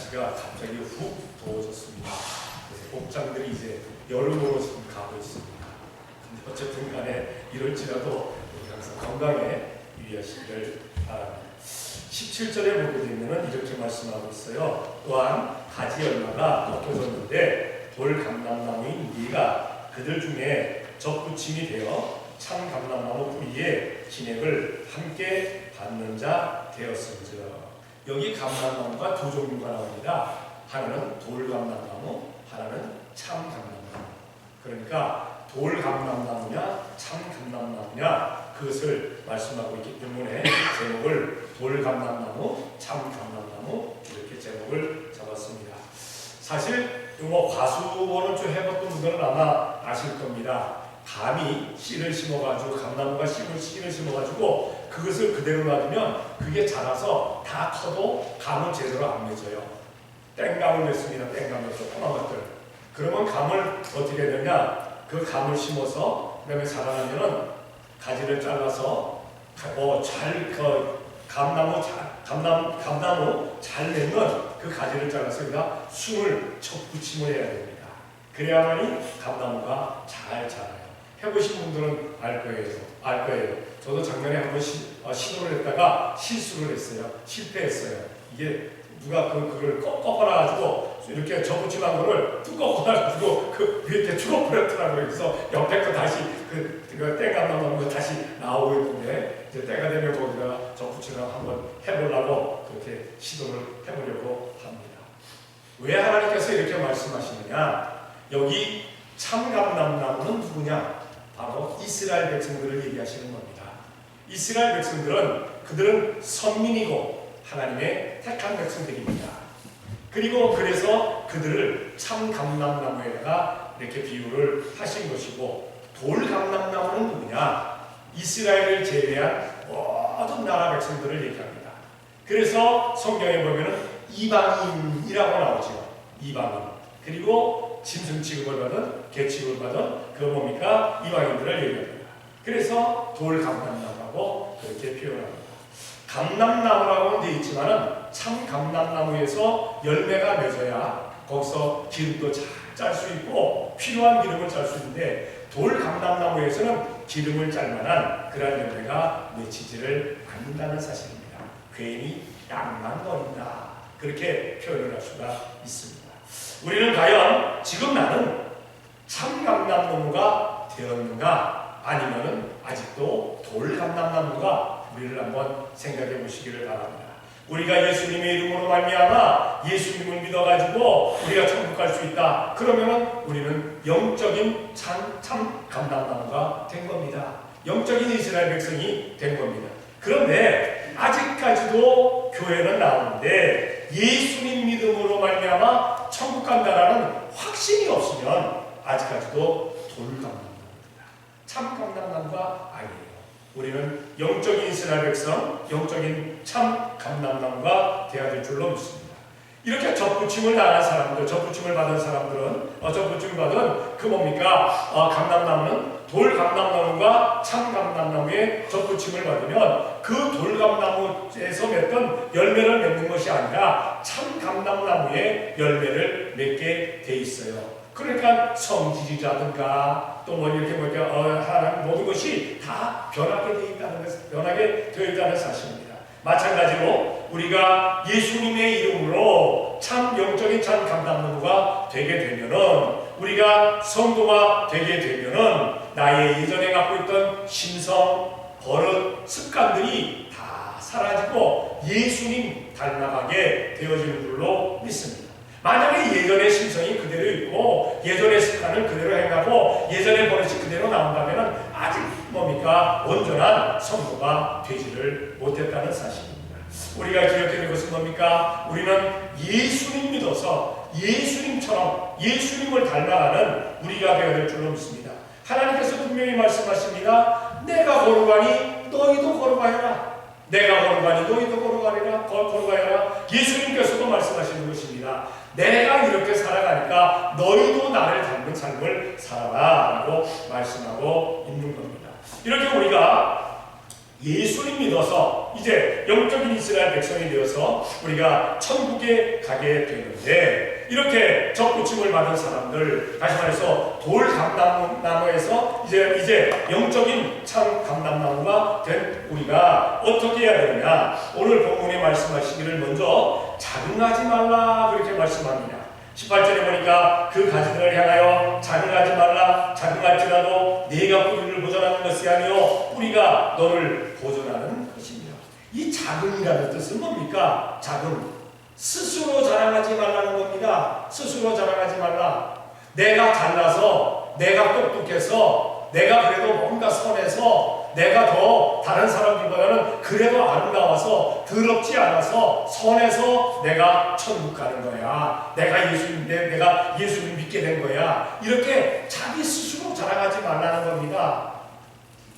날씨가 갑자기 훅 더워졌습니다. 그래서 복장들이 이제 여름으로 지금 가고 있습니다. 근데 어쨌든 간에 이럴지라도 우리 항상 건강에 유의하시기를 바랍니다. 17절에 보게 되면 이렇게 말씀하고 있어요. 또한 가지 얼마가 꺾여졌는데 돌 감람나무인 네가 그들 중에 접붙임이 되어 참 감람나무 뿌리에 진액을 함께 받는 자 되었음즉. 여기 감람나무가 두 종류가 나옵니다. 하나는 돌 감람나무, 하나는 참 감람나무. 그러니까 돌 감람나무냐 참 감람나무냐 그것을 말씀하고 있기 때문에 제목을 돌 감람나무, 참 감람나무 이렇게 제목을 잡았습니다. 사실 과수원을 좀 해봤던 분들은 아마 아실 겁니다. 감이 씨를 심어가지고 감나무가 씨를 심어가지고 그것을 그대로 놔두면 그게 자라서 다 커도 감은 제대로 안 맺어요. 땡감을 맺습니다. 땡감을 조그만 것들. 그러면 감을 어떻게 해야 되냐? 그 감을 심어서 그다음에 자라나면은 가지를 잘라서 감나무 잘 맺는 그 가지를 잘라서 여기다 숨을 접붙임을 해야 됩니다. 그래야만이 감나무가 잘 자라요. 해보신 분들은 알 거예요. 저도 작년에 한번 시도를 했다가 실수를 했어요. 실패했어요. 이게 누가 그걸 꺾어놔가지고 이렇게 접붙임한 거를 뚝 꺾어놔가지고 그 위에 죽어버렸더라고요. 그래서 옆에 거 다시 그 땡감나무 다시 나오고 있는데 이제 때가 되면 거기다 접붙임을 한번 해보려고 그렇게 시도를 해보려고 합니다. 왜 하나님께서 이렇게 말씀하시느냐? 여기 참 감람나무는 누구냐? 바로 이스라엘 백성들을 얘기하시는 겁니다. 이스라엘 백성들은 그들은 선민이고 하나님의 택한 백성들입니다. 그리고 그래서 그들을 참 감람나무에다가 이렇게 비유를 하신 것이고 돌 감람나무는 누구냐? 이스라엘을 제외한 모든 나라 백성들을 얘기합니다. 그래서 성경에 보면은 이방인이라고 나오죠. 이방인. 그리고 짐승 취급을 받은, 개 취급을 받은 그 뭡니까? 이방인들을 얘기합니다. 그래서 돌 감람나무라고 그렇게 표현합니다. 감람나무라고는 되어 있지만은 참 감람나무에서 열매가 맺어야 거기서 기름도 잘 짤 수 있고 필요한 기름을 짤 수 있는데 돌 감람나무에서는 기름을 짤 만한 그런 열매가 맺히지를 않는다는 사실입니다. 괜히 양만 거린다. 그렇게 표현을 할 수가 있습니다. 우리는 과연 지금 나는 참 감람나무가 되었는가 아니면은 아직도 돌 감람나무가 우리를 한번 생각해 보시기를 바랍니다. 우리가 예수님의 이름으로 말미암아 예수님을 믿어가지고 우리가 천국 갈 수 있다. 그러면은 우리는 영적인 참 감람나무가 된 겁니다. 영적인 이스라엘 백성이 된 겁니다. 그런데 아직까지도 교회는 나오는데 예수님 믿음으로 말미암아 천국 간다라는 확신이 없으면 아직까지도 돌 감람나무입니다. 참 감람나무가 아니에요. 우리는 영적인 이스라엘 백성, 영적인 참 감람나무가 되어야 될 줄로 믿습니다. 이렇게 접붙임을 당한 사람들, 접붙임을 받은 사람들은 접붙임을 받은 그 뭡니까? 감람나무는 돌 감람나무가 참 감람나무에 접붙임을 받으면 그 돌 감람나무에서 맺던 열매를 맺는 것이 아니라 참 감람나무에 열매를 맺게 돼 있어요. 그러니까 성질이라든가 또 이렇게 하는 모든 것이 다 변하게 되어 있다는 사실입니다. 마찬가지로 우리가 예수님의 이름으로 참 영적인 참 감람나무가 되게 되면은 우리가 성도가 되게 되면은 나의 예전에 갖고 있던 심성, 버릇, 습관들이 다 사라지고 예수님 닮아가게 되어지는 줄로 믿습니다. 만약에 예전의 심성이 그대로 있고 예전의 습관을 그대로 행하고 예전의 버릇이 그대로 나온다면 아직 온전한 성도가 되지를 못했다는 사실입니다. 우리가 기억해야 될 것은 뭡니까? 우리는 예수님 믿어서 예수님처럼 예수님을 닮아가는 우리가 되어야 될 줄로 믿습니다. 하나님께서 분명히 말씀하십니다. 내가 걸어가니 너희도 걸어가야라. 내가 걸어가니 너희도 걸어가야라. 예수님께서도 말씀하시는 것입니다. 내가 이렇게 살아가니까 너희도 나를 닮은 삶을 살아라 라고 말씀하고 있는 겁니다. 이렇게 우리가 예수님 믿어서 이제 영적인 이스라엘 백성이 되어서 우리가 천국에 가게 되는데, 이렇게 접붙임을 받은 사람들, 다시 말해서 돌 감람나무에서 이제 영적인 참 감람나무가 된 우리가 어떻게 해야 되느냐. 오늘 본문에 말씀하시기를 먼저 자긍하지 말라 그렇게 말씀합니다. 18절에 보니까 그 가지들을 향하여 자긍하지 말라. 자긍할지라도 네가 뿌리를 보존하는 것이 아니요 뿌리가 너를 보존하는 것입니다. 이 자긍이라는 뜻은 뭡니까? 자긍, 스스로 자랑하지 말라는 겁니다. 스스로 자랑하지 말라. 내가 잘나서, 내가 똑똑해서, 내가 그래도 뭔가 선해서, 내가 더 다른 사람들보다는 그래도 아름다워서, 더럽지 않아서, 선해서 내가 천국 가는 거야. 내가 예수님 믿게 된 거야. 이렇게 자기 스스로 자랑하지 말라는 겁니다.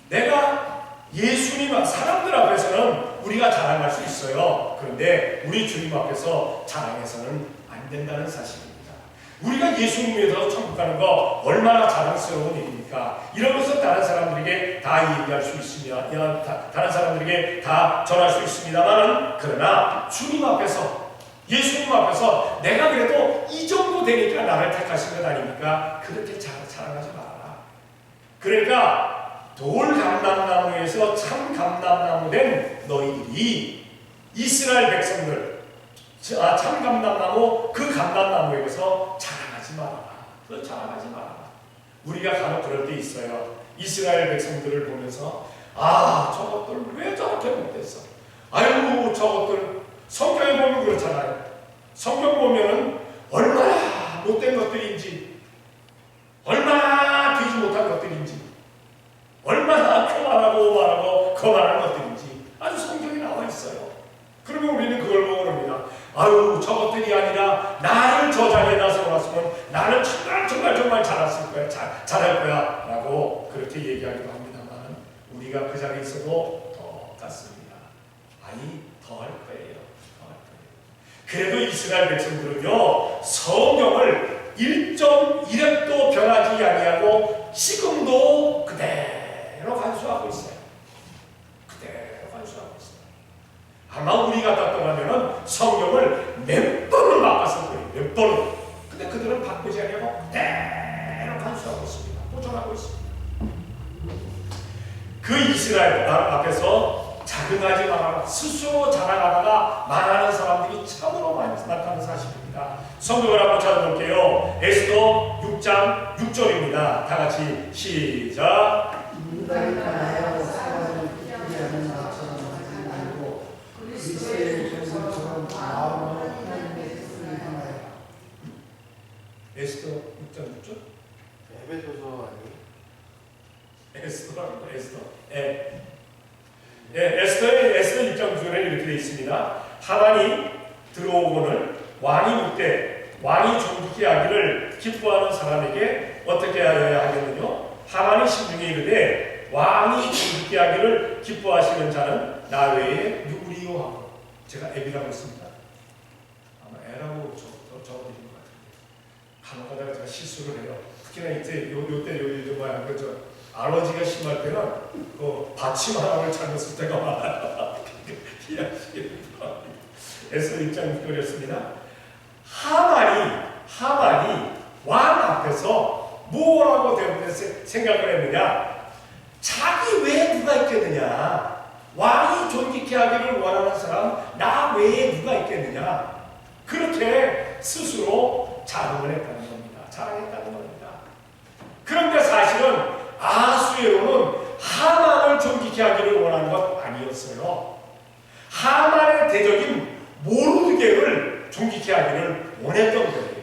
내가 예수님, 사람들 앞에서는 우리가 자랑할 수 있어요. 그런데 우리 주님 앞에서 자랑해서는 안 된다는 사실입니다. 우리가 예수님 믿어서 천국 가는 거 얼마나 자랑스러운 일입니까? 이러면서 다른 사람들에게 다 얘기할 수 있으며, 다른 사람들에게 다 전할 수 있습니다만, 그러나 주님 앞에서, 예수님 앞에서 내가 그래도 이 정도 되니까 나를 택하신 것 아닙니까? 그렇게 자랑하지 말아라. 그러니까 돌 감람나무에서 참 감람나무 된 너희들이, 이스라엘 백성들, 참 감람나무, 그 감람나무에서 자랑하지 말아라. 그 자랑하지 말아라. 우리가 간혹 그럴 때 있어요. 이스라엘 백성들을 보면서 저것들 왜 저렇게 못됐어? 아이고 저것들, 성경에 보면 그렇잖아요. 성경 보면은 얼마나 못된 것들인지, 얼마나 되지 못한 것들인지, 얼마나 교만하고 오만하고 거만한 것들인지 아주 성경에 나와 있어요. 그러면 우리는 그걸 보고 그럽니다. 아유 저것들이 아니라 나를 저 자리에다 세워놨으면 나는 정말 잘했을 거야, 잘할 거야 라고 그렇게 얘기하기도 합니다만, 우리가 그 자리에 있어도 더 같습니다. 아니 더 할 거예요. 그래도 이스라엘 백성들은요, 성경을 1.1획도 변하지 아니하고 지금도 그대로 간수하고 있어요. 그대로 간수하고 있어요. 아마 우리 같다 떠나면은 성경을 몇 번을 바꿨을 거예요. 몇 번을. 근데 그들은 바꾸지 않냐고 그대로 간수하고 있습니다. 보존하고 있습니다. 그 이스라엘 앞에서 자긍하지 말아라. 스스로 자랑하다가 망하는 사람들이 참으로 많다는 사실입니다. 성경을 한번 찾아볼게요. 에스더 6장 6절입니다. 다 같이 시작. 에스더 6장 6절? 에베소서 아니에요? 에스더 6장 9절에 이렇게 되어 있습니다. 하만이 들어오고는 왕이 묻되 왕이 존귀케 하기를 기뻐하는 사람에게 어떻게 하여야 하겠느냐? 하만이 심중에 이르되 왕이 존귀케 하기를 기뻐하시는 자는 나 외에 누구리요 하고, 제가 애비라고 했습니다. 아마 애라고 적어드린 것 같은데 간혹가다가 제가 실수를 해요. 특히나 이제 요때 뭐야 그죠? 알러지가 심할 때는 그 받침 하나를 잘못 쓸 때가 많아요. 에스더 6장 6절이었습니다. 하만이 왕 앞에서 뭐라고 생각을 했느냐? 자기 외에 누가 있겠느냐? 왕이 존귀케 하기를 원하는 사람 나 외에 누가 있겠느냐? 그렇게 스스로 자랑을 했다는 겁니다. 자랑했다는 겁니다. 그런데 사실은 아수에로는 하만을 존귀케 하기를 원하는 것 아니었어요. 하만의 대적인 모르드게를 존귀케 하기를 원했던 거예요.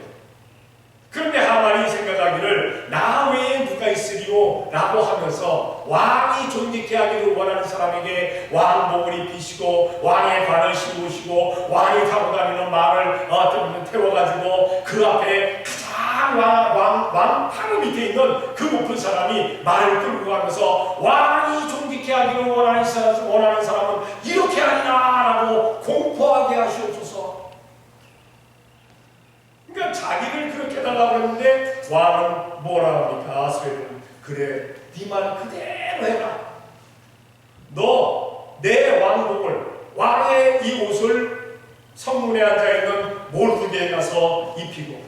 그런데 하만이 생각하기를 나 외에 누가 있으리요? 라고 하면서 왕이 존귀케 하기를 원하는 사람에게 왕복을 입히시고 왕의 관을 씌우시고 왕이 타고 다니는 말을 태워가지고 그 앞에 왕 바로 밑에 있는 그 높은 사람이 말을 끌고 가면서 왕이 존귀케 하기를 원하는 사람은 이렇게 하리라라고 공포하게 하시옵소서. 그러니까 자기를 그렇게 해달라고 했는데 왕은 뭐라 합니까? 아수에로는 그래 네 말 그대로 해라. 너 내 왕복을, 왕의 이 옷을 성문에 앉아있는 모르드게에 가서 입히고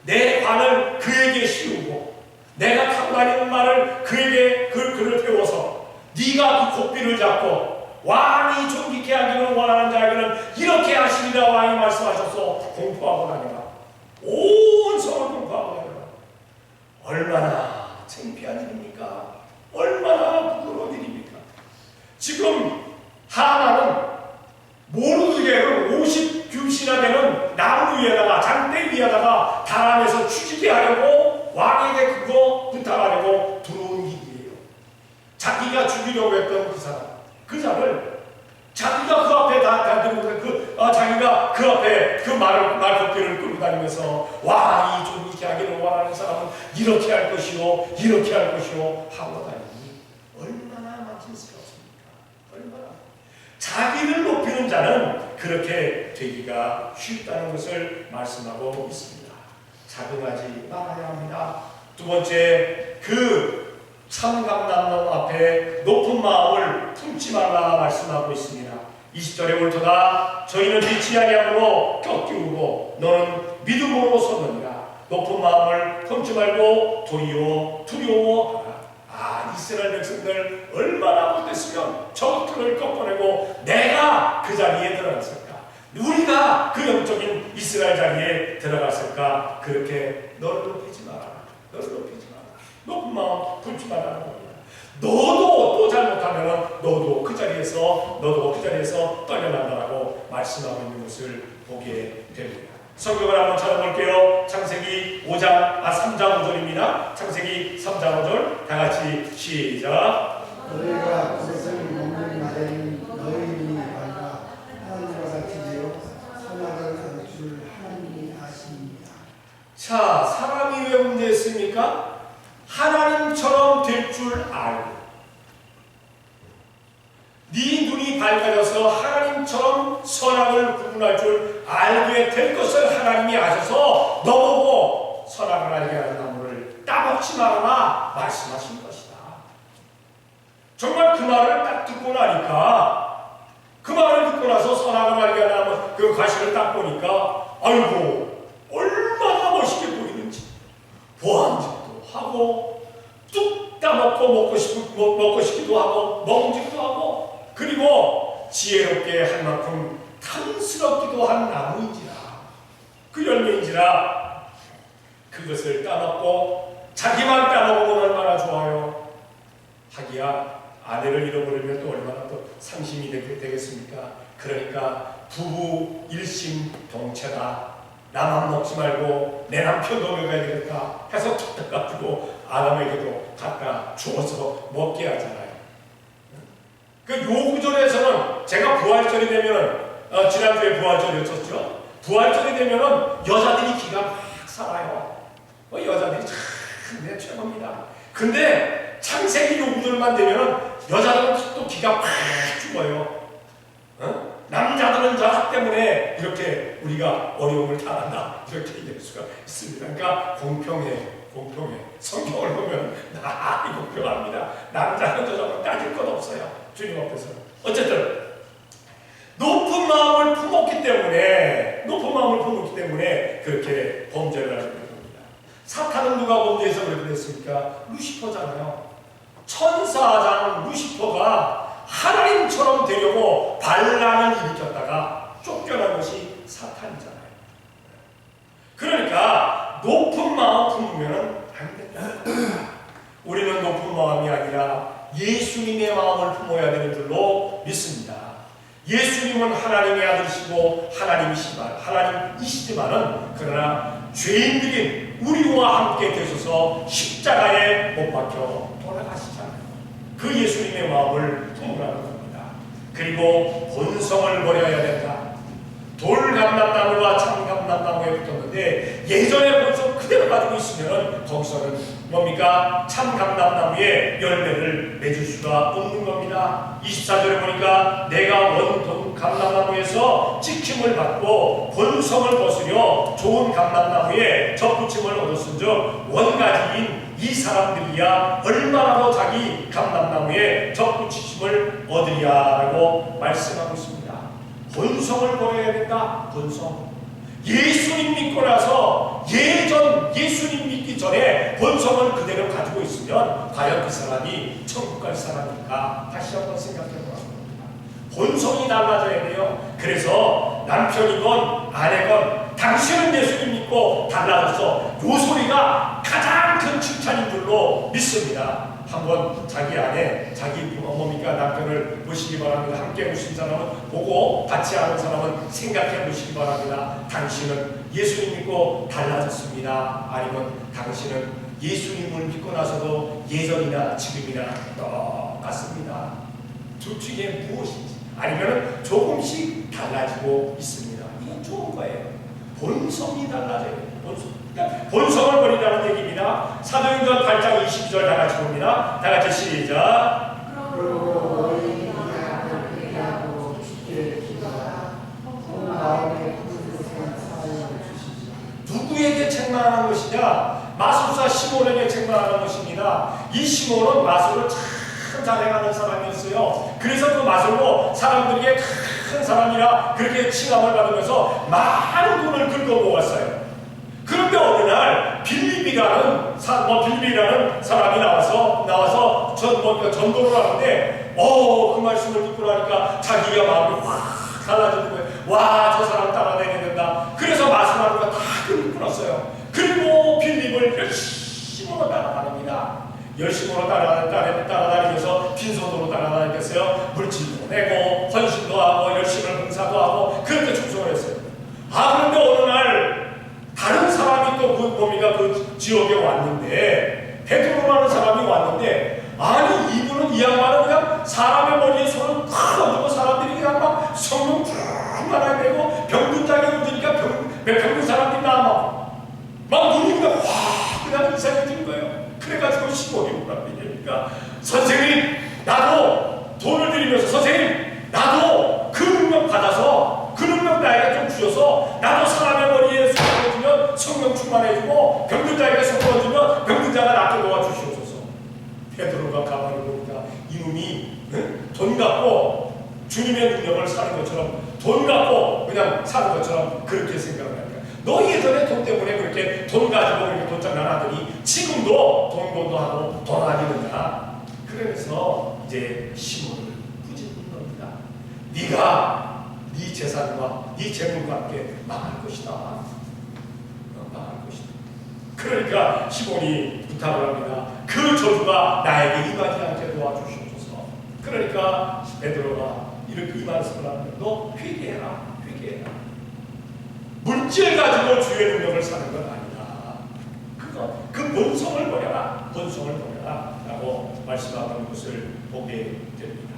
내 관을 그에게 씌우고 내가 타고 다니는 말을 그에게 그를 태워서 네가 그 고삐를 잡고 왕이 존귀케 하기를 원하는 자에게는 이렇게 하시리라 왕이 말씀하셔서 공포하고 다니라. 온 성을 공포하고 다니라. 얼마나 창피한 일입니까? 얼마나 부끄러운 일입니까? 지금 하나는 모르드게를 50규시나 되는 나무 위에다가 장대 위에다가 달아내서 죽이게 하려고 왕에게 그거 부탁하려고 들어온 일이에요. 자기가 죽이려고 했던 그 사람, 그 자를 자기가 그 앞에 다 들고 자기가 그 앞에 그 말걷기를 끌고 다니면서 왕이 좀 이렇게 하기를 원하는 사람은 이렇게 할 것이요 이렇게 할 것이요 하고 다니니 얼마나 망신스럽습니까? 얼마나 자기를 높이는 자는 그렇게 되기가 쉽다는 것을 말씀하고 있습니다. 자긍하지 말아야 합니다. 두 번째, 그 참감남로 앞에 높은 마음을 품지 말라 말씀하고 있습니다. 20절에 옳도다. 저희는 믿지 아니함으로 꺾이우고 너는 믿음으로 서느니라. 높은 마음을 품지 말고 도리어 두려워하라. 이스라엘 백성들 얼마나 못됐으면 적들을 꺾어내고 내가 그 자리에 들어갔을까? 우리가 그 영적인 이스라엘 자리에 들어갔을까? 그렇게 너를 높이지 마라. 너를 높이지 마라. 높은 마음 품지 말라는 겁니다. 너도 또 잘못하면 너도 그 자리에서 떨려난다라고 말씀하고 있는 것을 보게 됩니다. 성경을 한번 찾아볼게요. 창세기 3장 5절입니다. 창세기 3장 5절 다 같이 시작. 너희가 그것을 먹는 날에는 너희는 밝아 하늘과 같이 되어 선악을 알 줄 하나님이 아십니다. 자, 사람이 왜 문제였습니까? 하나님처럼 될 줄 알고 네 눈이 밝아져서 하나님처럼 선악을 구분할 줄 알게 될 것을 하나님이 아셔서 너보고 선악을 알게 하는 나무를 따먹지 말아라 말씀하신 것이다. 정말 그 말을 딱 듣고 나니까 그 말을 듣고 나서 선악을 알게 하는 나무 그 가시를 딱 보니까 아이고 얼마나 멋있게 보이는지 보안직도 하고 뚝 따먹고 먹고 싶기도 하고 먹지도 하고 그리고 지혜롭게 할 만큼 탐스럽기도 한 나무인지라 그 열매인지라 그것을 따먹고 자기만 따먹으면 얼마나 좋아요. 하기야 아내를 잃어버리면 또 얼마나 또 상심이 되겠습니까? 그러니까 부부 일심동체다. 나만 먹지 말고 내 남편도 먹어야 되겠다 해서 툭 떠가지고 아담에게도 갖다 주어서 먹게 하잖아요. 그 요구절에서는 제가 부활절이 되면은 지난주에 부활절이었었죠. 부활절이 되면은 여자들이 기가 막 살아요. 여자들이 참 내 최고입니다. 근데 창세기 요구절만 되면은 여자들은 또 기가 막 죽어요. 남자들은 저 때문에 이렇게 우리가 어려움을 당한다 이렇게 얘기할 수가 있습니다. 그러니까 공평해. 성경을 보면 나 공평합니다. 남자는 여자는 따질 것 없어요. 주님 앞에서. 어쨌든 높은 마음을 품었기 때문에 그렇게 범죄를 하게 됩니다. 사탄은 누가 범죄해서 그렇게 됐습니까? 루시퍼잖아요. 천사장 루시퍼가 하나님처럼 되려고 반란을 일으켰다가 쫓겨난 것이 사탄이잖아요. 그러니까 높은 마음 품으면 안 된다. 우리는 높은 마음이 아니라 예수님의 마음을 품어야 되는 줄로 믿습니다. 예수님은 하나님의 아들이시고 하나님이시지만은 그러나 죄인들인 우리와 함께 되셔서 십자가에 못 박혀 돌아가시잖아요. 그 예수님의 마음을 품으라는 겁니다. 그리고 본성을 버려야 된다. 돌감람나무와 참감람나무에 붙었는데 예전의 본성 그대로 가지고 있으면 거기서는 뭡니까? 참감람나무에 열매를 맺을 수가 없는 겁니다. 24절에 보니까 내가 원 감람나무에서 찍힘을 받고 본성을 벗으려 좋은 감람나무에 접붙임을 얻었은즉 원가지인 이 사람들이야 얼마나 더 자기 감람나무에 접붙이심을 얻으리야라고 말씀하고 있습니다. 본성을 버려야 된다. 본성. 예수님 믿고 나서 예수님 믿기 전에 본성을 그대로 가지고 있으면 과연 그 사람이 천국 갈 사람일까? 다시 한번 생각해 보라. 본성이 달라져야 돼요. 그래서 남편이건 아내건 당신은 예수님 믿고 달라졌어. 요 소리가 가장 큰 칭찬인 줄로 믿습니다. 한번 자기 아내, 자기 어머니가 남편을 보시기 바랍니다. 함께 보신 사람은 보고 같이 아는 사람은 생각해 보시기 바랍니다. 당신은 예수님 믿고 달라졌습니다. 아니면 당신은 예수님을 믿고 나서도 예전이나 지금이나 똑같습니다. 둘 중에 무엇인지 아니면 조금씩 달라지고 있습니다. 이건 좋은 거예요. 본성이 달라져요. 본성을 버리라는 얘기입니다. 사도행전 8장 22절 다 같이 봅니다. 다 같이 시작. 그러고 너희가 회개하고 주께 기도하라. 온 마음에 굳은 사랑을 주시지. 누구에게 책망하는 것이냐? 마술사 시몬에게 책망하는 것입니다. 이 시몬은 마술을 참 잘해가는 사람이었어요. 그래서 그 마술로 사람들에게 큰 사람이라 그렇게 칭함을 받으면서 많은 돈을 긁어모았어요. 그런데 어느 날 빌립이라는 사람이 나와서 전도를 하는데 그 말씀을 듣고 나니까 자기가 마음이 확 달라지는 거예요. 와, 저 사람 따라다녀야 된다. 그래서 마술하는 거 다 끊었어요. 그리고 빌립을 열심으로 따라다닙니다. 열심으로 따라다니면서 빈손으로 따라다니겠어요. 물질도 내고 헌신도 하고 열심을 봉사도 하고 그렇게 충성을 했어요. 그런데 어느 날 다른 사람이 또 그 지역에 왔는데 베드로라는 사람이 왔는데 아니 이분은 이 양반은 그냥 사람의 머리에 손을 탁 얹고 사람들이 그냥 막 성령 충만하게 되고 병든 자게 얹으니까 병든 사람들이 막 눈이 그냥 이상해지는 거예요. 그래가지고 시몬이 뭐라고 얘기하니까 선생님 나도 돈을 드리면서 선생님 나도 그 능력 받아서 그 능력 나에게 좀 주셔서 나도 사람의 머리에 손을 얹으면 성령 충만해지고 병든 자에게 손을 얹으면 병든 자가 낫게 도와주시옵소서. 베드로가 가만히 보니까 이놈이 돈 갖고 주님의 능력을 사는 것처럼 돈 갖고 그냥 사는 것처럼 그렇게 생각을 하니까 너 예전에 돈 때문에 그렇게 돈 가지고 그렇게 돈 장난하더니 지금도 돈도 하고 돈 아니느냐. 그래서 이제 시몬을 꾸짖는 겁니다. 네가 네 재산과 네 재물과 함께 망할 것이다. 망할 것이다. 그러니까 시몬이 부탁을 합니다. 그 저주가 나에게 임하지 않게 도와주시옵소서. 그러니까 베드로가 이렇게 이 말씀을 하면 너 회개해라. 회개해라. 물질 가지고 주의 능력을 사는 건 아니다. 그 본성을 버려라. 본성을 버려라. 라고 말씀하는 것을 보게 됩니다.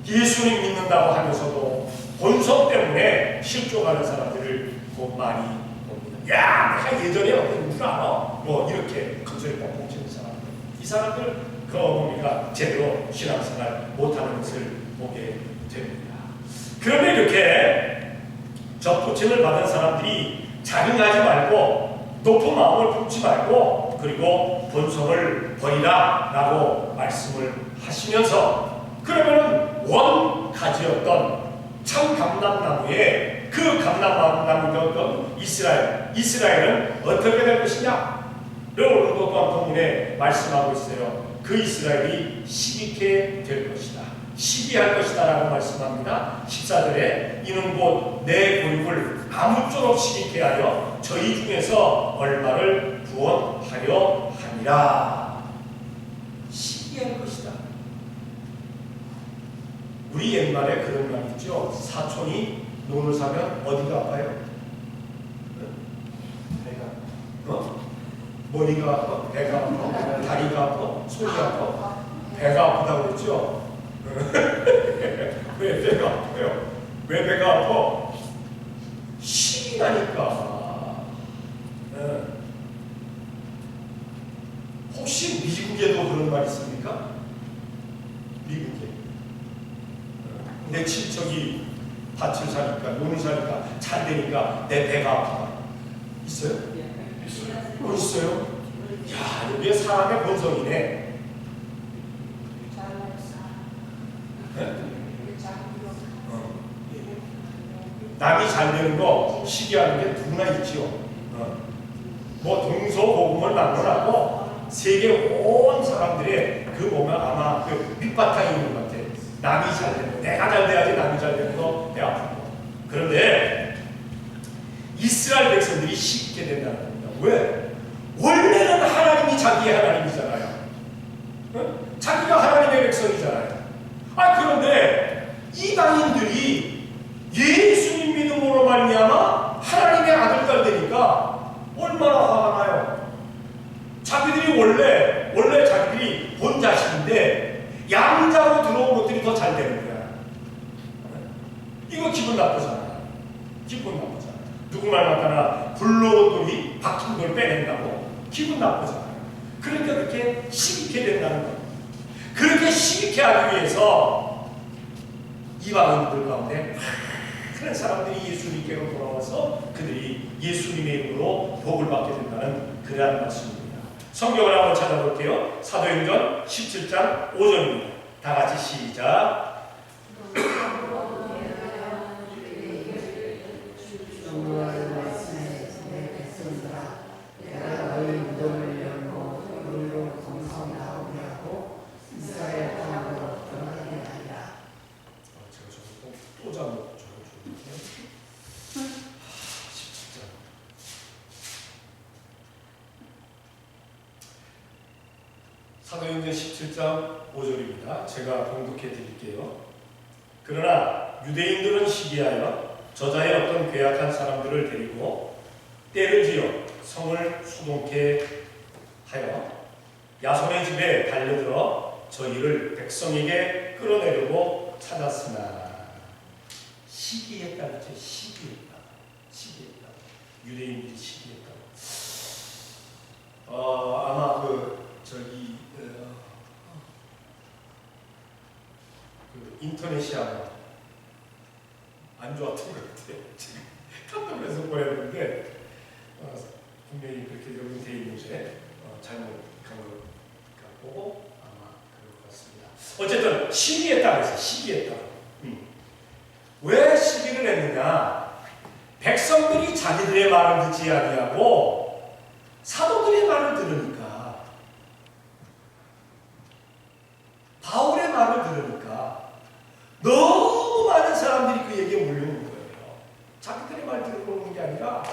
예수님 믿는다고 하면서도 본성 때문에 실족하는 사람들을 많이 봅니다. 야, 내가 예전에 어떤 줄 알아? 이렇게 큰소리 뻥뻥 치는 사람들. 이 사람들 그러고 보니까 제대로 신앙생활 못하는 것을 보게 됩니다. 그런데 이렇게 접붙임을 받은 사람들이 자긍하지 말고 높은 마음을 품지 말고 그리고 본성을 버리라 라고 말씀을 하시면서 그러면은 원가지였던 참 감람나무에 그 감람나무였던 이스라엘은 어떻게 될 것이냐? 오늘 또한 본문에 말씀하고 있어요. 그 이스라엘이 시기케 될 것이다. 시기할 것이다 라고 말씀합니다. 14절에 이는 곧 내 골육을 아무쪼록 시기케 하여 저희 중에서 얼마를 구원하려 하니라. 시기할 것이다. 우리 옛말에 그런 말 있죠. 사촌이 논을 사면 어디가 아파요? 배가. 머리가 아파? 배가 아파? 다리가 아파? 손이 아파? 배가 아프다고 그랬죠? 왜 배가 아파요? 왜 배가 아파? 식이 나니까. 혹시 미국에도 그런 말 있습니까? 미국에. 내 친척이 밭을 사니까, 논을 사니까, 잘 되니까 내 배가 아프다. 있어요? 있어요. 있어요? 야, 그게 사람의 본성이네. 네? 남이 잘 되는 거 시기하는 게 누구나 있지요. 뭐 동서고금을 막론하고 세계 온 사람들의 그 보면 아마 그 밑바탕이 있는 것 같아. 남이 잘 되는 거, 내가 잘 돼야지 남이 잘 되는 거, 내 아픈 거. 그런데 이스라엘 백성들이 쉽게 된다는 겁니다. 왜? 원래는 하나님이 자기의 하나님이잖아요. 자기가 하나님의 백성이잖아요. 그런데 이방인들이 예수님 믿음으로 말미암아 하나님의 아들 딸 되니까 얼마나 화가 나요. 자기들이 원래 자기들이 본 자식인데 양자로 들어온 것들이 더 잘 되는 거야. 이거 기분 나쁘잖아요. 기분 나쁘잖아요. 누구 말 맞다나 굴러온 돌이 박힌 돌 빼낸다고 기분 나쁘잖아요. 그러니까 그렇게 시기게 된다는 거예요. 그렇게 시기게 하기 위해서 이방인들 가운데 많은 사람들이 예수님께로 돌아와서 그들이 예수님의 이름으로 복을 받게 된다는 그러한 말씀입니다. 성경을 한번 찾아볼게요. 사도행전 17장 5절입니다. 다 같이 시작. 여호와의 말씀에 내 백성들아 내가 너희 무덤을 열고 너희로 공성하게 하고 이스라엘 땅으로 들어가게 하리라. 제가 저거 또 잘못 적어줬는데 17장 사도행전 17장 5절입니다. 제가 봉독해 드릴게요. 그러나 유대인들은 시기하여 저자의 어떤 괴악한 사람들을 데리고 때를 지어 성을 소동케 하여 야손의 집에 달려들어 저희를 백성에게 끌어내려고 찾았으나 시기했다 그랬죠. 시기했다. 유대인들이 시기했다. 아마 그 인터넷이 아마 안 좋았던 것 같아요. 지금 깜짝 놀라서 보냈는데 분명히 그렇게 여기 돼 있는데 잘못한 것 같고 아마 그럴 것 같습니다. 어쨌든 시기했다 그래서 시기했다. 왜 시기를 했느냐? 백성들이 자기들의 말을 듣지 아니하고 사도들의 말을 들으니까, 바울의 말을 들으니까 너무 많은 사람들이 그 얘기에 몰려오는 거예요. 자기들의 말 들으러 오는 게 아니라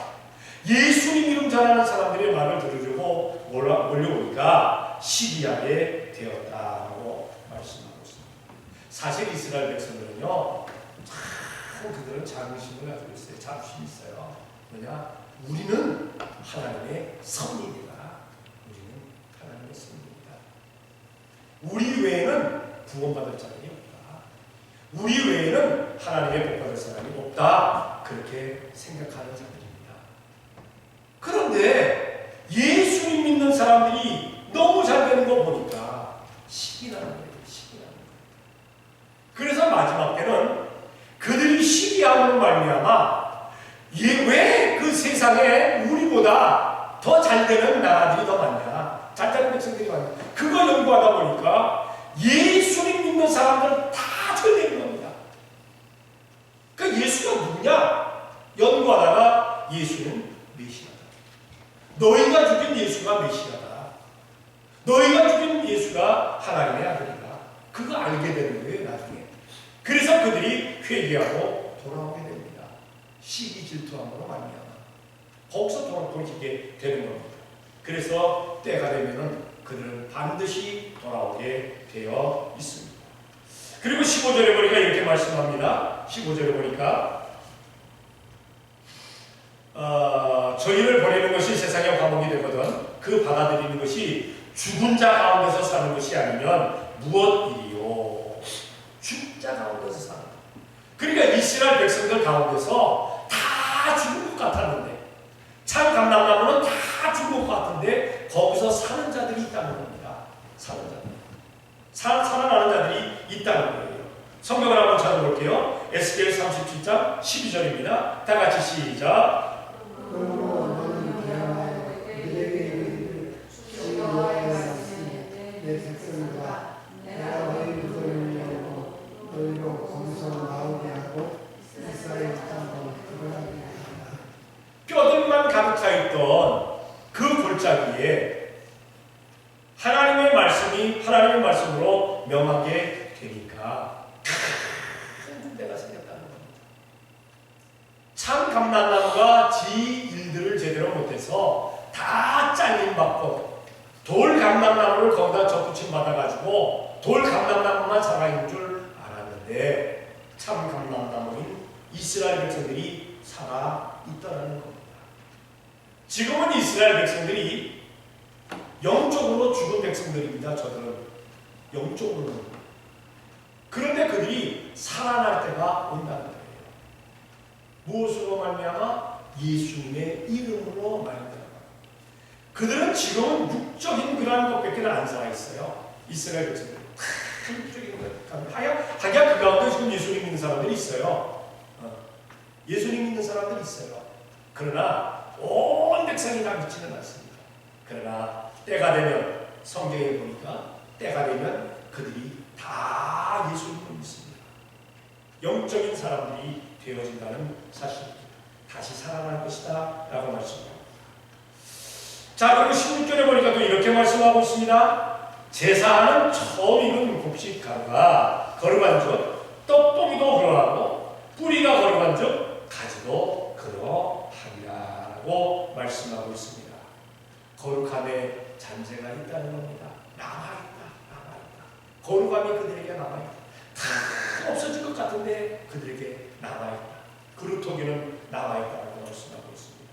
예수님 이름 전하는 사람들의 말을 들으려고 몰려오니까 시기하게 되었다고 말씀하고 있습니다. 사실 이스라엘 백성들은요, 참 그들은 자긍심을 가지고 있어요. 자부심이 있어요. 뭐냐? 우리는 하나님의 선입니다. 우리는 하나님의 선입니다. 우리 외에는 구원받을 자들이 없다. 우리 외에는 하나님의 복받을 사람이 없다. 그렇게 생각하는 자들입니다. 그런데 예수님 믿는 사람들이 너무 잘 되는 거 보니까 시기 나는 거예요. 그래서 마지막 때는 그들이 시기함으로 말미암아 왜 그 세상에 우리보다 더 잘되는 나라들이 더 많냐, 잘되는 백성들이 많냐, 그거 연구하다 보니까 예수님 믿는 사람들은 다 잘되는 겁니다. 그러니까 예수가 누구냐? 연구하다가 예수는 메시아다. 너희가 죽인 예수가 메시아다. 너희가 죽인 예수가 하나님의 아들이다. 그거 알게 되는 거예요, 나중에. 그래서 그들이 회개하고 돌아오게 됩니다. 시기 질투함으로 말미암아 거기서 돌이키게 되는 겁니다. 그래서 때가 되면은 그들은 반드시 돌아오게 되어 있습니다. 그리고 15절에 보니까 이렇게 말씀합니다. 15절에 보니까 저희를 보내는 것이 세상의 화목이 되거든 그 받아들이는 것이 죽은 자 가운데서 사는 것이 아니면 무엇이리요? 죽은 자 가운데서 사는 것. 그러니까 이스라엘 백성들 가운데서 다 죽은 것 같았는데, 참 감람나무는 다 죽은 것 같은데 거기서 사는 자들이 있다는 겁니다. 사는 자들, 살아나는 자들이 있다는 거예요. 성경을 한번 찾아볼게요. 에스겔 37장 12절입니다. 다 같이 시작. 그러므로 너는 대하여 그들에게 이르기를 여호와의 그러면 그 골짜기에 하나님의 말씀이 하나님의 말씀으로 명하게 되니까 큰 데가 생겼다는 겁니다. 참 감람나무가 지 일들을 제대로 못해서 다 잘림받고 돌 감람나무를 거기다 접붙임 받아가지고 돌 감람나무만 살아있는 줄 알았는데 참 감람나무인 이스라엘 백성들이 살아있다는 겁니다. 지금은 이스라엘 백성들이 영적으로 죽은 백성들입니다. 저들은 영적으로는. 그런데 그들이 살아날 때가 온다는 거예요. 무엇으로 말미암아? 예수님의 이름으로 말미암아. 그들은 지금은 육적인 그러한 것밖에 안 살아있어요. 이스라엘 백성들. 육적인 것. 하야 그 가운데 지금 예수님 믿는 사람들이 있어요. 예수님 믿는 사람들이 있어요. 그러나 온 백성이 다 믿지는 않습니다. 그러나 때가 되면 성경에 보니까 때가 되면 그들이 다 예수님을 믿습니다. 영적인 사람들이 되어진다는 사실입니다. 다시 살아날 것이다 라고 말씀합니다. 자, 그리고 16절에 보니까 또 이렇게 말씀하고 있습니다. 제사하는 처음 익은 곡식 가루가 거룩한즉 떡동이도 그러하고 뿌리가 거룩한즉 가지도 그러하리라 라고 말씀하고 있습니다. 거룩함에 잔재가 있다는 겁니다. 남아있다. 거룩함이 그들에게 남아있다. 다 없어질 것 같은데 그들에게 남아있다. 그루터기는 남아있다고 말씀하고 있습니다.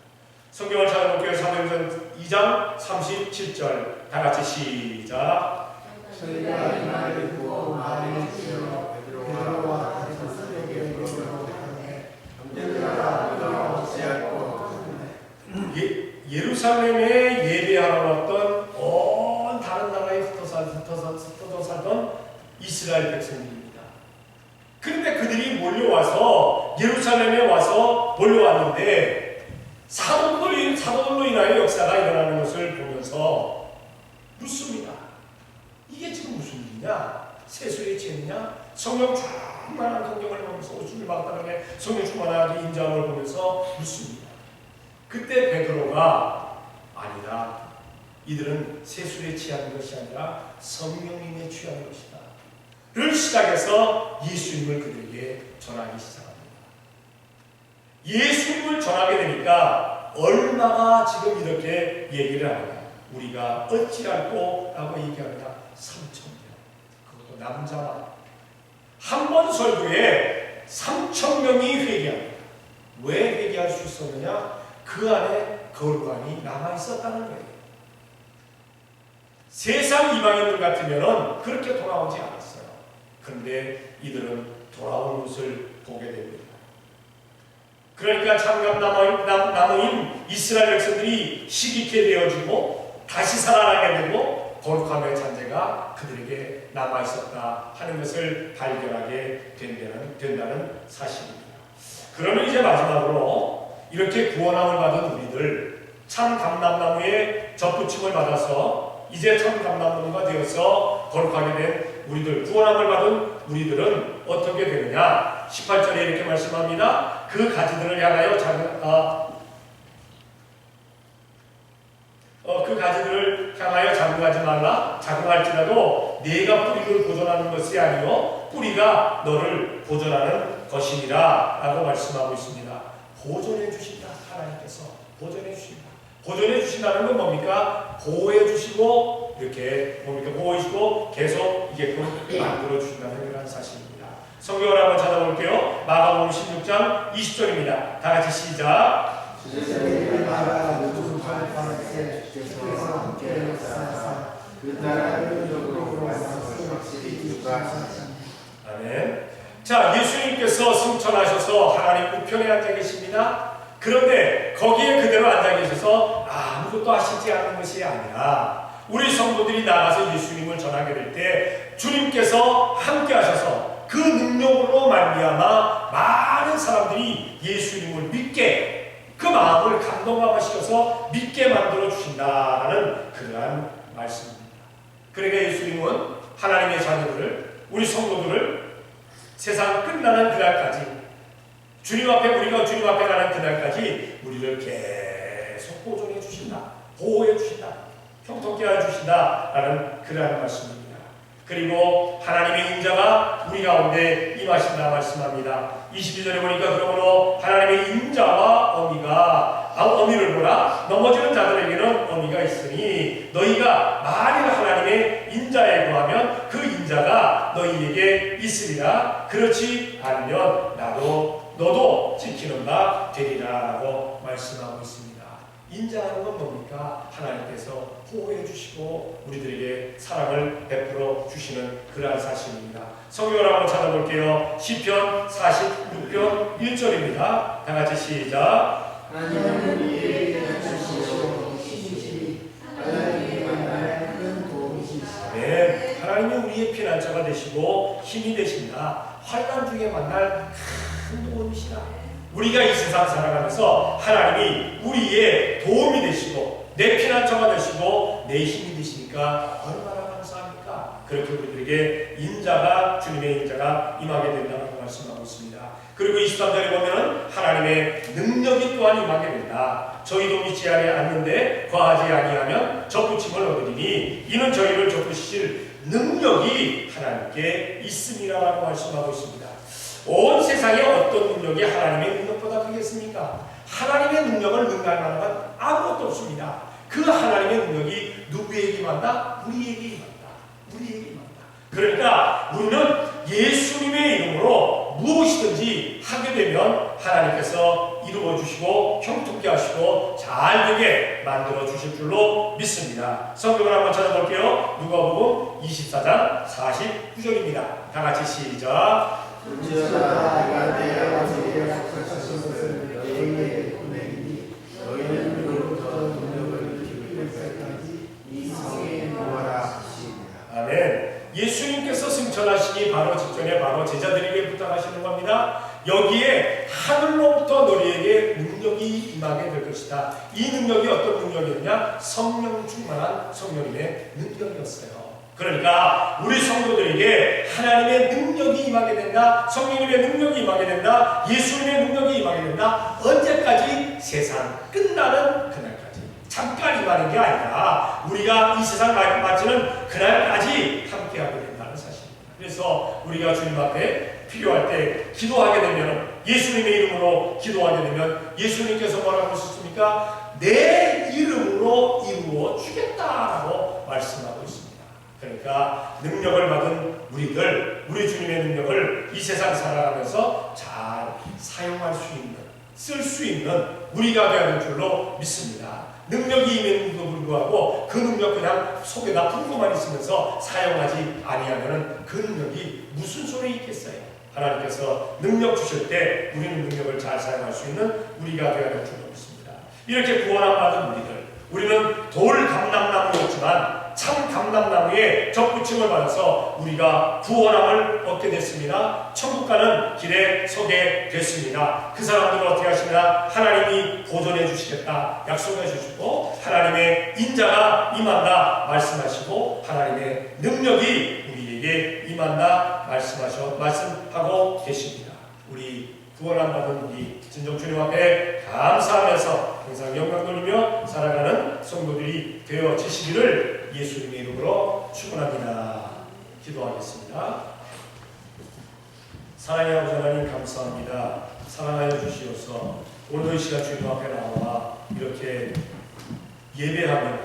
성경을 찾아볼게요. 사도행전 2장 37절 다 같이 시작. 저희가 이 말을 듣고 마음에 찌어 베드로와 같이 새벽에 이르러 가매 함께하라 우리가 어찌할꼬. 예루살렘에 예배하러 왔던 온 다른 나라에 흩어져 살던 이스라엘 백성들입니다. 그런데 그들이 몰려와서 예루살렘에 와서 몰려왔는데 사도들로 인하여 역사가 일어나는 것을 보면서 묻습니다. 이게 지금 무슨 일이냐? 세수의 죄냐? 성령 충만한 성경을 보면서 오순절 막다름에 성령 충만하게 인자함을 보면서 묻습니다. 그때 베드로가 아니다. 이들은 세술에 취한 것이 아니라 성령님에 취한 것이다. 를 시작해서 예수님을 그들에게 전하기 시작합니다. 예수님을 전하게 되니까 얼마나 지금 이렇게 얘기를 하느냐. 우리가 어찌할꼬 라고 얘기하느냐. 3,000명. 그것도 남자만. 한 번 설교에 3,000명이 회개합니다. 왜 회개할 수 있었느냐? 그 안에 거룩함이 남아있었다는 거예요. 세상 이방인들 같으면 그렇게 돌아오지 않았어요. 그런데 이들은 돌아온 것을 보게 됩니다. 그러니까 참감나무인 이스라엘 백성들이 시기케 되어지고 다시 살아나게 되고 거룩함의 잔재가 그들에게 남아있었다 하는 것을 발견하게 된다는 사실입니다. 그러면 이제 마지막으로 이렇게 구원함을 받은 우리들, 참 감람나무에 접붙임을 받아서 이제 참 감람나무가 되어서 거룩하게 된 우리들, 구원함을 받은 우리들은 어떻게 되느냐? 18절에 이렇게 말씀합니다. 그 가지들을 향하여 그 가지들을 향하여 자긍하지 말라. 자긍할지라도 네가 뿌리를 보존하는 것이 아니요 뿌리가 너를 보존하는 것이니라 라고 말씀하고 있습니다. 보존해 주신다. 하나님께서 보존해 주신다. 보존해 주신다는 건 뭡니까? 보호해 주시고 이렇게 보호해 주시고 계속 이게 만들어 주신다는 그런 사실입니다. 성경을 한번 찾아볼게요. 마가복음 16장 20절입니다. 다 같이 시작. 주의 나라 모든 발판에 주께서 함께 역사하사 그 나라를 적으로 와서 확실히 주관하사. 아멘. 자, 예수님께서 승천하셔서 하나님 우편에 앉아 계십니다. 그런데 거기에 그대로 앉아 계셔서 아무것도 하시지 않는 것이 아니라 우리 성도들이 나가서 예수님을 전하게 될 때 주님께서 함께 하셔서 그 능력으로 말미암아 많은 사람들이 예수님을 믿게 그 마음을 감동하시켜서 믿게 만들어 주신다라는 그러한 말씀입니다. 그러니까 예수님은 하나님의 자녀들을 우리 성도들을 세상 끝나는 그날까지 우리가 주님 앞에 가는 그날까지 우리를 계속 보존해 주신다, 보호해 주신다, 형통케 해 주신다라는 그러한 말씀입니다. 그리고 하나님의 인자가 우리 가운데 임하신다 말씀합니다. 22절에 보니까 그러므로 하나님의 인자와 어미를 보라. 넘어지는 자들에게는 어미가 있으니 너희가 만일 하나님의 인자에 구하면 그 인자가 너희에게 있으리라. 그렇지 않으면 너도 지키는 바 되리라라고 말씀하고 있습니다. 인자하는 건 뭡니까? 하나님께서 보호해 주시고 우리들에게 사랑을 베풀어 주시는 그러한 사실입니다. 성경을 한번 찾아볼게요. 시편 46편 1절입니다. 다 같이 시작. 하나님은 우리에게 주시오 신이시니 하나님의 만날 큰 도움이시시다. 네, 하나님은 우리의 피난처가 되시고 힘이 되신다. 환난 중에 만날 큰 도움이시다. 우리가 이 세상 살아가면서 하나님이 우리의 도움이 되시고 내 피난처가 되시고 내 힘이 되시니까 얼마나 감사합니까? 그렇게 우리들에게 주님의 인자가 임하게 된다고 말씀하고 있습니다. 그리고 23절에 보면 하나님의 능력이 또한 임하게 된다. 저희도 믿지 않는데 과하지 아니하면 접붙임을 얻으리니 이는 저희를 접붙이실 능력이 하나님께 있음이라고 말씀하고 있습니다. 온 세상에 어떤 능력이 하나님의 능력보다 크겠습니까? 하나님의 능력을 능가할 만한 건 아무것도 없습니다. 그 하나님의 능력이 누구에게 임한다? 우리에게 임한다. 우리에게 임한다. 그러니까 우리는 예수님의 이름으로 무엇이든지 하게 되면 하나님께서 이루어 주시고 형통케 하시고 잘되게 만들어 주실 줄로 믿습니다. 성경을 한번 찾아볼게요. 누가복음 24장 49절입니다. 다 같이 시작. 어찌하다 내가 내 아버지의 약속하신 것을 너희에게 보내리니 너희는 그로부터 능력을 받을 때까지 이 성에 모아라 하시니라. 아멘. 예수님께서 승천하시기 바로 직전에 바로 제자들에게 부탁하시는 겁니다. 여기에 하늘로부터 너희에게 능력이 임하게 될 것이다. 이 능력이 어떤 능력이었냐? 성령 충만한 성령님의 능력이었어요. 그러니까 우리 성도들에게 하나님의 능력이 임하게 된다. 성령님의 능력이 임하게 된다. 예수님의 능력이 임하게 된다. 언제까지? 세상 끝나는 그날까지. 잠깐 임하는 게 아니라 우리가 이 세상 마치는 그날까지 함께하게 된다는 사실입니다. 그래서 우리가 주님 앞에 필요할 때 기도하게 되면 예수님의 이름으로 기도하게 되면 예수님께서 뭐라고 하셨습니까? 내 이름으로 이루어 주겠다라고 말씀하고 있습니다. 그러니까 능력을 받은 우리 주님의 능력을 이 세상 살아가면서 잘 사용할 수 있는, 쓸 수 있는 우리가 되어야 될 줄로 믿습니다. 능력이 임했는데도 불구하고 그 능력 그냥 속에다 품고만 있으면서 사용하지 아니하면 그 능력이 무슨 소용이 있겠어요? 하나님께서 능력 주실 때 우리는 능력을 잘 사용할 수 있는 우리가 되어야 될 줄로 믿습니다. 이렇게 구원을 받은 우리는 돌 감람나무였지만 참 감람나무에 접붙임을 받아서 우리가 구원함을 얻게 됐습니다. 천국 가는 길에 서게 됐습니다. 그 사람들은 어떻게 하시나? 하나님이 보존해 주시겠다 약속해 주시고 하나님의 인자가 임한다 말씀하시고 하나님의 능력이 우리에게 임한다 말씀하고 계십니다. 우리 구원함 받은 우리 진정 주님 앞에 감사하면서 항상 영광 돌리며 살아가는 성도들이 되어지시기를 예수님의 이름으로 축원합니다. 기도하겠습니다. 사랑의 아버지 하나님 감사합니다. 사랑하여 주시옵소서. 오늘도 이 시간 주님 앞에 나와 이렇게 예배하며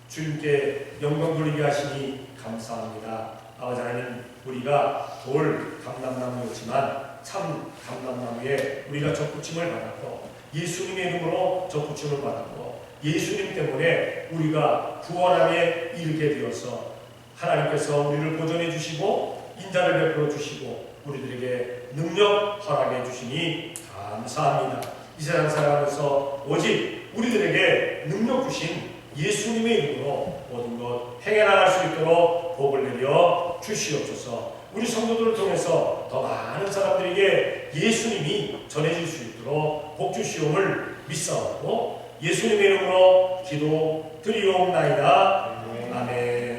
주님께 영광 돌리게 하시니 감사합니다. 아버지 하나님, 우리가 돌 감람나무였지만 참 감람나무에 우리가 접붙임을 받았고 예수님의 이름으로 접붙임을 받았고 예수님 때문에 우리가 구원함에 이르게 되어서 하나님께서 우리를 보존해 주시고 인자를 베풀어 주시고 우리들에게 능력 허락해 주시니 감사합니다. 이 세상 살아가면서 오직 우리들에게 능력 주신 예수님의 이름으로 모든 것 행해 나갈 수 있도록 복을 내려 주시옵소서. 우리 성도들을 통해서 더 많은 사람들에게 예수님이 전해질 수 있도록 복 주시옵을 믿사옵고 예수님의 이름으로 기도 드리옵나이다. 아멘.